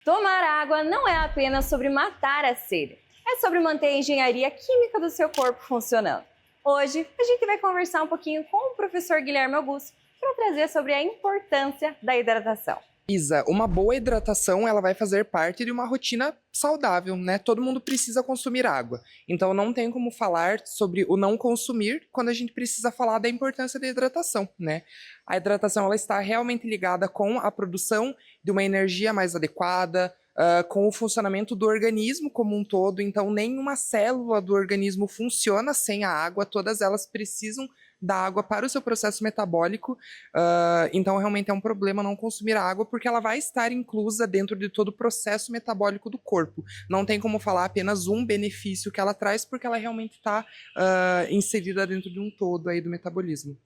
Tomar água não é apenas sobre matar a sede, é sobre manter a engenharia química do seu corpo funcionando. Hoje, a gente vai conversar um pouquinho com o professor Guilherme Augusto para trazer sobre a importância da hidratação. Isa, uma boa hidratação, ela vai fazer parte de uma rotina saudável, né? Todo mundo precisa consumir água. Então não tem como falar sobre o não consumir quando a gente precisa falar da importância da hidratação, né? A hidratação ela está realmente ligada com a produção de uma energia mais adequada, com o funcionamento do organismo como um todo. Então nenhuma célula do organismo funciona sem a água, todas elas precisam da água para o seu processo metabólico. Então realmente é um problema não consumir água, porque ela vai estar inclusa dentro de todo o processo metabólico do corpo. Não tem como falar apenas um benefício que ela traz, porque ela realmente está inserida dentro de um todo aí do metabolismo.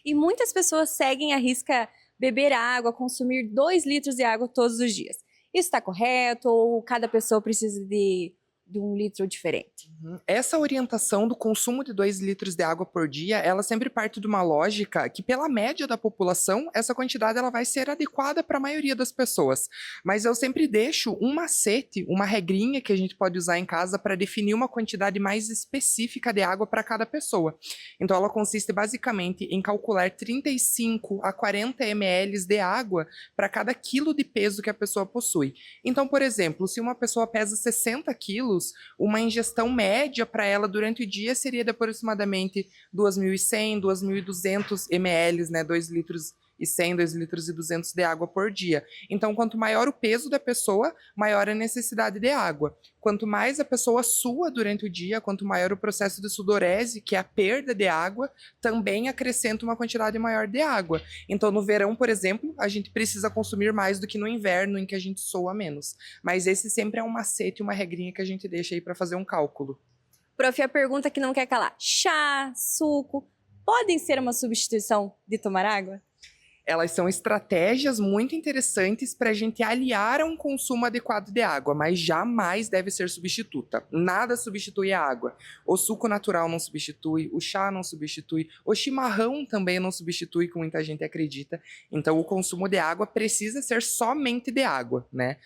E muitas pessoas seguem a risca beber água, consumir 2 litros de água todos os dias. Isso está correto ou cada pessoa precisa de 1 litro diferente? Essa orientação do consumo de 2 litros de água por dia, ela sempre parte de uma lógica que, pela média da população, essa quantidade ela vai ser adequada para a maioria das pessoas. Mas eu sempre deixo um macete, uma regrinha que a gente pode usar em casa para definir uma quantidade mais específica de água para cada pessoa. Então, ela consiste basicamente em calcular 35 a 40 ml de água para cada quilo de peso que a pessoa possui. Então, por exemplo, se uma pessoa pesa 60 quilos, uma ingestão média para ela durante o dia seria de aproximadamente 2.100, 2.200 ml, né, 2 litros e 100, 2 litros e 200 de água por dia. Então, quanto maior o peso da pessoa, maior a necessidade de água. Quanto mais a pessoa sua durante o dia, quanto maior o processo de sudorese, que é a perda de água, também acrescenta uma quantidade maior de água. Então, no verão, por exemplo, a gente precisa consumir mais do que no inverno, em que a gente soa menos. Mas esse sempre é um macete, uma regrinha que a gente deixa aí para fazer um cálculo. Prof, a pergunta que não quer calar: chá, suco, podem ser uma substituição de tomar água? Elas são estratégias muito interessantes para a gente aliar a um consumo adequado de água, mas jamais deve ser substituta. Nada substitui a água. O suco natural não substitui, o chá não substitui, o chimarrão também não substitui, como muita gente acredita. Então, o consumo de água precisa ser somente de água, né?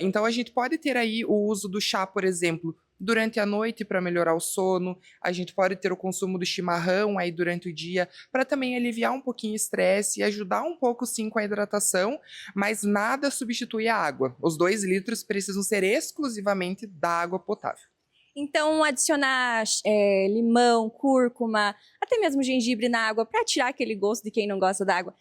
Então, a gente pode ter aí o uso do chá, por exemplo, durante a noite para melhorar o sono. A gente pode ter o consumo do chimarrão aí durante o dia para também aliviar um pouquinho o estresse e ajudar um pouco sim com a hidratação, mas nada substitui a água. Os 2 litros precisam ser exclusivamente da água potável. Então, adicionar limão, cúrcuma, até mesmo gengibre na água para tirar aquele gosto de quem não gosta da água,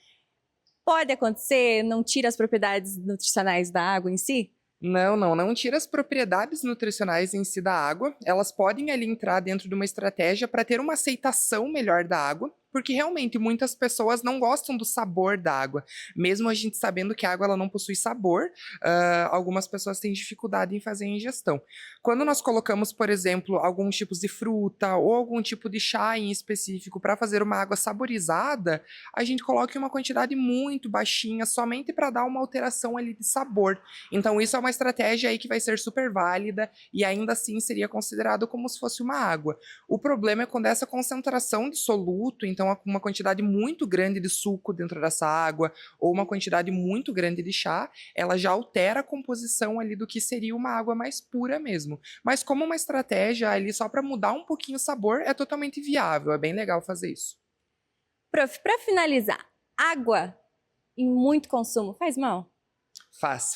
pode acontecer? Não tira as propriedades nutricionais da água em si? Não tira as propriedades nutricionais em si da água. Elas podem ali entrar dentro de uma estratégia para ter uma aceitação melhor da água, porque realmente muitas pessoas não gostam do sabor da água. Mesmo a gente sabendo que a água ela não possui sabor, algumas pessoas têm dificuldade em fazer a ingestão. Quando nós colocamos, por exemplo, alguns tipos de fruta ou algum tipo de chá em específico para fazer uma água saborizada, a gente coloca em uma quantidade muito baixinha, somente para dar uma alteração ali de sabor. Então isso é uma estratégia aí que vai ser super válida e ainda assim seria considerado como se fosse uma água. O problema é quando essa concentração de soluto, então uma quantidade muito grande de suco dentro dessa água ou uma quantidade muito grande de chá, ela já altera a composição ali do que seria uma água mais pura mesmo. Mas como uma estratégia ali só para mudar um pouquinho o sabor, é totalmente viável, é bem legal fazer isso. Prof, para finalizar, água em muito consumo faz mal?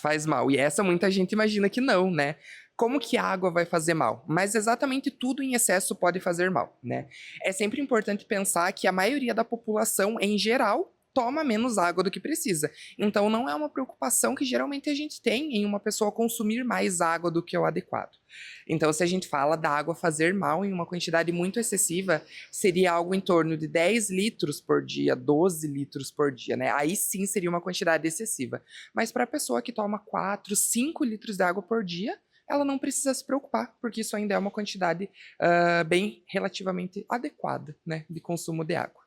Faz mal. E essa muita gente imagina que não, né? Como que a água vai fazer mal? Mas exatamente tudo em excesso pode fazer mal, né? É sempre importante pensar que a maioria da população, em geral, toma menos água do que precisa. Então não é uma preocupação que geralmente a gente tem em uma pessoa consumir mais água do que o adequado. Então, se a gente fala da água fazer mal em uma quantidade muito excessiva, seria algo em torno de 10 litros por dia, 12 litros por dia, né? Aí sim seria uma quantidade excessiva. Mas para a pessoa que toma 4, 5 litros de água por dia, ela não precisa se preocupar, porque isso ainda é uma quantidade bem relativamente adequada, né, de consumo de água.